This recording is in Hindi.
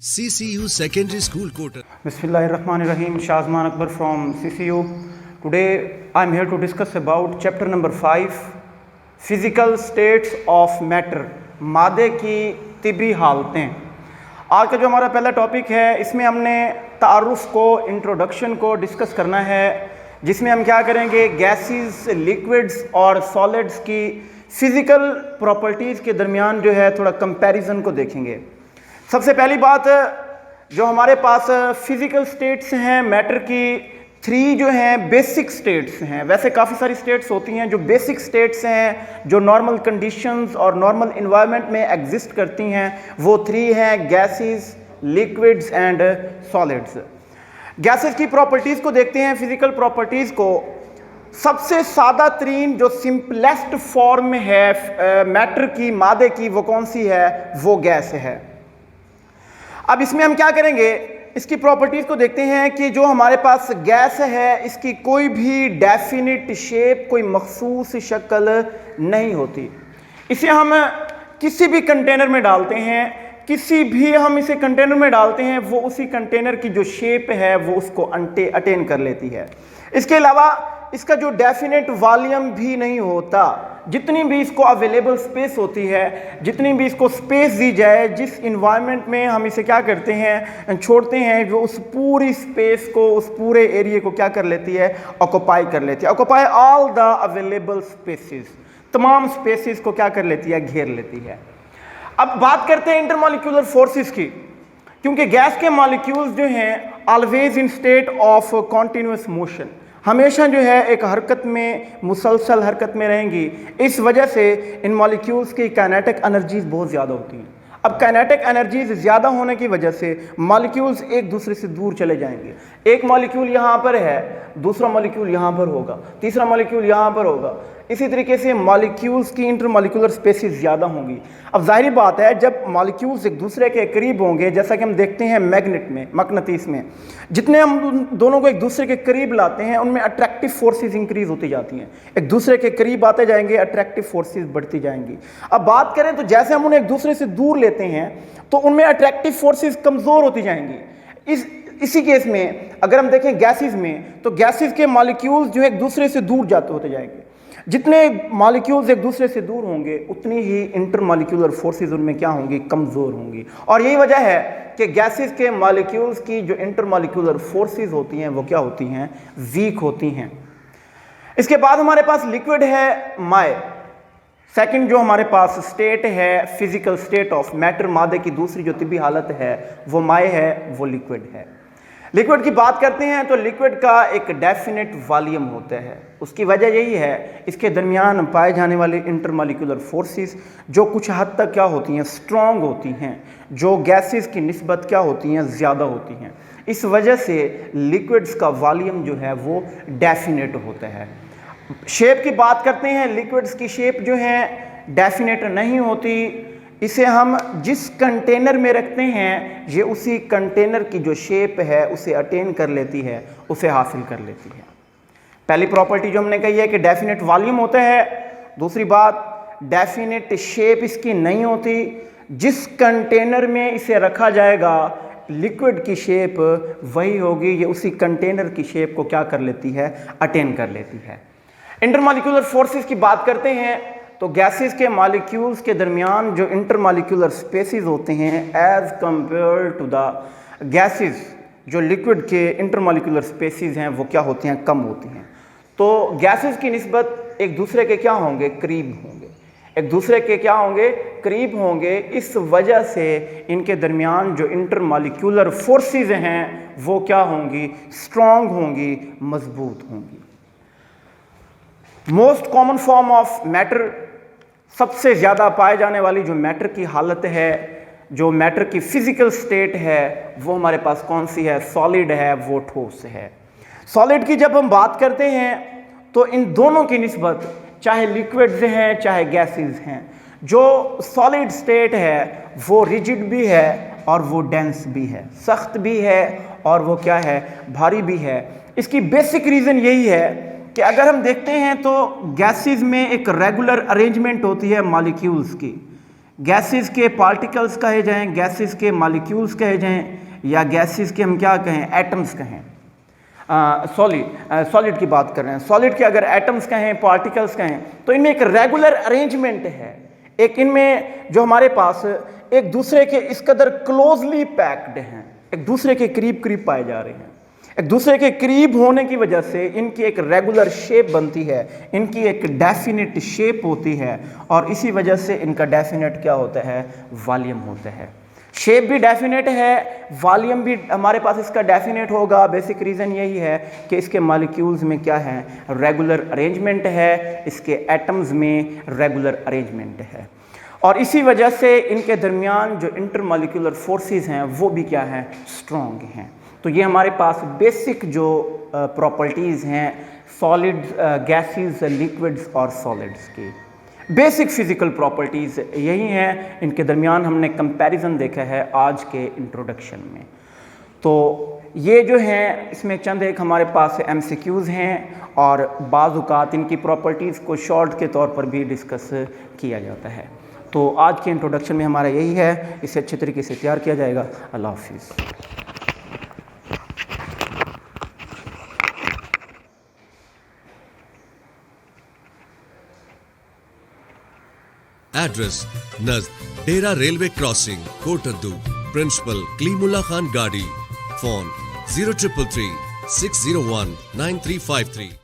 CCU Secondary School Quota. Bismillahirrahmanirrahim. Shazman Akbar from CCU. Today I am here to discuss about chapter number 5, Physical States of Matter, मादे की तिबी हालतें। आज का जो हमारा पहला टॉपिक है इसमें हमने तारुफ को, इंट्रोडक्शन को डिस्कस करना है, जिसमें हम क्या करेंगे, गैसेस, लिक्विड्स और सॉलिड्स की फिज़िकल प्रॉपर्टीज़ के दरमियान जो है थोड़ा कंपैरिजन को देखेंगे। सबसे पहली बात, जो हमारे पास फिज़िकल स्टेट्स हैं मैटर की, 3 जो हैं बेसिक स्टेट्स हैं। वैसे काफ़ी सारी स्टेट्स होती हैं जो बेसिक स्टेट्स हैं, जो नॉर्मल कंडीशंस और नॉर्मल इन्वायरमेंट में एग्जिस्ट करती हैं। वो 3 हैं, gases, liquids and solids. Gases की प्रॉपर्टीज़ को देखते हैं, फिज़िकल प्रॉपर्टीज़ को। सबसे सादा तरीन जो सिंपलेस्ट फॉर्म है मैटर की, मादे की, वो कौन सी है? वो गैस है। अब इसमें हम क्या करेंगे, इसकी प्रॉपर्टीज़ को देखते हैं कि जो हमारे पास गैस है इसकी कोई भी डेफिनिट शेप, कोई मखसूस शक्ल नहीं होती। इसे हम किसी भी कंटेनर में डालते हैं, किसी भी हम इसे कंटेनर में डालते हैं, वो उसी कंटेनर की जो शेप है वो उसको अटेन कर लेती है। इसके अलावा इसका जो डेफिनेट वॉल्यूम भी नहीं होता। जितनी भी इसको अवेलेबल स्पेस होती है, जितनी भी इसको स्पेस दी जाए, जिस इन्वायरमेंट में हम इसे क्या करते हैं, छोड़ते हैं, वो उस पूरी स्पेस को, उस पूरे एरिया को क्या कर लेती है, ऑक्यूपाई कर लेती है। Occupy all the available spaces, तमाम स्पेसिस को क्या कर लेती है, घेर लेती है। अब बात करते हैं इंटरमॉलिक्यूलर फोर्सेस की, क्योंकि गैस के मॉलिक्यूल्स जो हैं always in state of continuous motion, हमेशा जो है एक हरकत में, मुसलसल हरकत में रहेंगी। इस वजह से इन मॉलिक्यूल्स की काइनेटिक एनर्जीज बहुत ज़्यादा होती हैं। अब काइनेटिक एनर्जीज ज़्यादा होने की वजह से मॉलिक्यूल्स एक दूसरे से दूर चले जाएंगे। एक मॉलिक्यूल यहाँ पर है, दूसरा मॉलिक्यूल यहाँ पर होगा, तीसरा मॉलिक्यूल यहाँ पर होगा। इसी तरीके से मॉलिक्यूल्स की इंटरमॉलिक्यूलर स्पेसिस ज़्यादा होंगी। अब जाहिर बात है, जब मॉलिक्यूल्स एक दूसरे के करीब होंगे, जैसा कि हम देखते हैं मैग्नेट में, मकनातीस में, जितने हम दोनों को एक दूसरे के करीब लाते हैं उनमें अट्रैक्टिव फोर्सेस इंक्रीज होती जाती हैं। एक दूसरे के करीब आते जाएंगे, अट्रैक्टिव फोर्सेस बढ़ती जाएंगी। अब बात करें तो जैसे हम उन्हें एक दूसरे से दूर लेते हैं तो उनमें अट्रैक्टिव फोर्सेस कमज़ोर होती जाएंगी। इसी केस में अगर हम देखें गैसेस में, तो गैसेस के मॉलिक्यूल्स जो है एक दूसरे से दूर जाते होते जाएंगे। जितने मॉलिक्यूल्स एक दूसरे से दूर होंगे उतनी ही इंटरमॉलिक्यूलर फोर्सेस उनमें क्या होंगी, कमज़ोर होंगी। और यही वजह है कि गैसेस के मॉलिक्यूल्स की जो इंटरमॉलिक्यूलर फोर्सेस होती हैं वो क्या होती हैं, वीक होती हैं। इसके बाद हमारे पास लिक्विड है, माय। सेकंड जो हमारे पास स्टेट है, फिजिकल स्टेट ऑफ मैटर, मादे की दूसरी जो तिबी हालत है वो माय है, वो लिक्विड है। लिक्विड की बात करते हैं तो लिक्विड का एक डेफिनेट वॉल्यूम होता है। उसकी वजह यही है, इसके दरमियान पाए जाने वाले इंटरमॉलिक्यूलर फोर्सेस जो कुछ हद तक क्या होती हैं, स्ट्रॉन्ग होती हैं, जो गैसेस की निस्बत क्या होती हैं, ज़्यादा होती हैं। इस वजह से लिक्विड्स का वॉल्यूम जो है वो डेफिनेट होता है। शेप की बात करते हैं, लिक्विड्स की शेप जो है डेफिनेट नहीं होती। इसे हम जिस कंटेनर में रखते हैं, ये उसी कंटेनर की जो शेप है उसे अटेन कर लेती है, उसे हासिल कर लेती है। पहली प्रॉपर्टी जो हमने कही है कि डेफिनेट वॉल्यूम होता है। दूसरी बात, डेफिनेट शेप इसकी नहीं होती। जिस कंटेनर में इसे रखा जाएगा, लिक्विड की शेप वही होगी, ये उसी कंटेनर की शेप को क्या कर लेती है, अटेन कर लेती है। इंटरमॉलिक्यूलर फोर्सेस की बात करते हैं तो गैसेस के मॉलिक्यूल्स के दरमियान जो इंटरमॉलिक्यूलर स्पेसेस होते हैं as compare to the gases, जो लिक्विड के इंटरमॉलिक्यूलर स्पेसेस हैं वो क्या होती हैं, कम होती हैं। तो गैसेस की निस्बत एक दूसरे के क्या होंगे, करीब होंगे। एक दूसरे के क्या होंगे, करीब होंगे। इस वजह से इनके दरमियान जो इंटरमॉलिक्यूलर फोर्सेस हैं वो क्या होंगी, स्ट्रॉन्ग होंगी, मजबूत होंगी। Most common form of matter, सबसे ज़्यादा पाए जाने वाली जो मैटर की हालत है, जो मैटर की फिजिकल स्टेट है, वो हमारे पास कौन सी है, सॉलिड है, वो ठोस है। सॉलिड की जब हम बात करते हैं तो इन दोनों की निस्बत, चाहे लिक्विड्स हैं चाहे गैसेस हैं, जो सॉलिड स्टेट है वो रिजिड भी है और वो डेंस भी है, सख्त भी है और वो क्या है, भारी भी है। इसकी बेसिक रीज़न यही है कि अगर हम देखते हैं तो गैसेस में एक रेगुलर अरेंजमेंट होती है मॉलिक्यूल्स की। गैसेस के पार्टिकल्स कहे जाएं, गैसेस के मॉलिक्यूल्स कहे जाएं, या गैसेस के हम क्या कहें, एटम्स कहें। सॉलिड की बात कर रहे हैं। सॉलिड के अगर एटम्स कहें, पार्टिकल्स कहें, तो इनमें एक रेगुलर अरेंजमेंट है। एक इनमें जो हमारे पास एक दूसरे के इस कदर क्लोजली पैक्ड हैं, एक दूसरे के करीब करीब पाए जा रहे हैं। एक दूसरे के करीब होने की वजह से इनकी एक रेगुलर शेप बनती है, इनकी एक डेफिनेट शेप होती है, और इसी वजह से इनका डेफिनेट क्या होता है, वॉल्यूम होता है। शेप भी डेफिनेट है, वॉल्यूम भी हमारे पास इसका डेफिनेट होगा। बेसिक रीज़न यही है कि इसके मॉलिक्यूल्स में क्या है, रेगुलर अरेंजमेंट है, इसके एटम्स में रेगुलर अरेंजमेंट है, और इसी वजह से इनके दरमियान जो इंटरमॉलिक्यूलर फोर्सेस हैं वो भी क्या है, स्ट्रॉन्ग हैं। तो ये हमारे पास बेसिक जो प्रॉपर्टीज़ हैं सॉलिड्स, गैसेस, लिक्विड्स और सॉलिड्स की बेसिक फिजिकल प्रॉपर्टीज़ यही हैं। इनके दरमियान हमने कंपैरिजन देखा है आज के इंट्रोडक्शन में। तो ये जो हैं इसमें चंद एक हमारे पास MCQs हैं, और बाज़ औक़ात इनकी प्रॉपर्टीज़ को शॉर्ट के तौर पर भी डिस्कस किया जाता है। तो आज के इंट्रोडक्शन में हमारा यही है, इसे अच्छे तरीके से तैयार किया जाएगा। अल्लाह हाफिज़। Address: Nazd, Dera Railway Crossing, Kotaddu. Principal: Klimullah Khan Gadi. Phone: 0333 601 9353.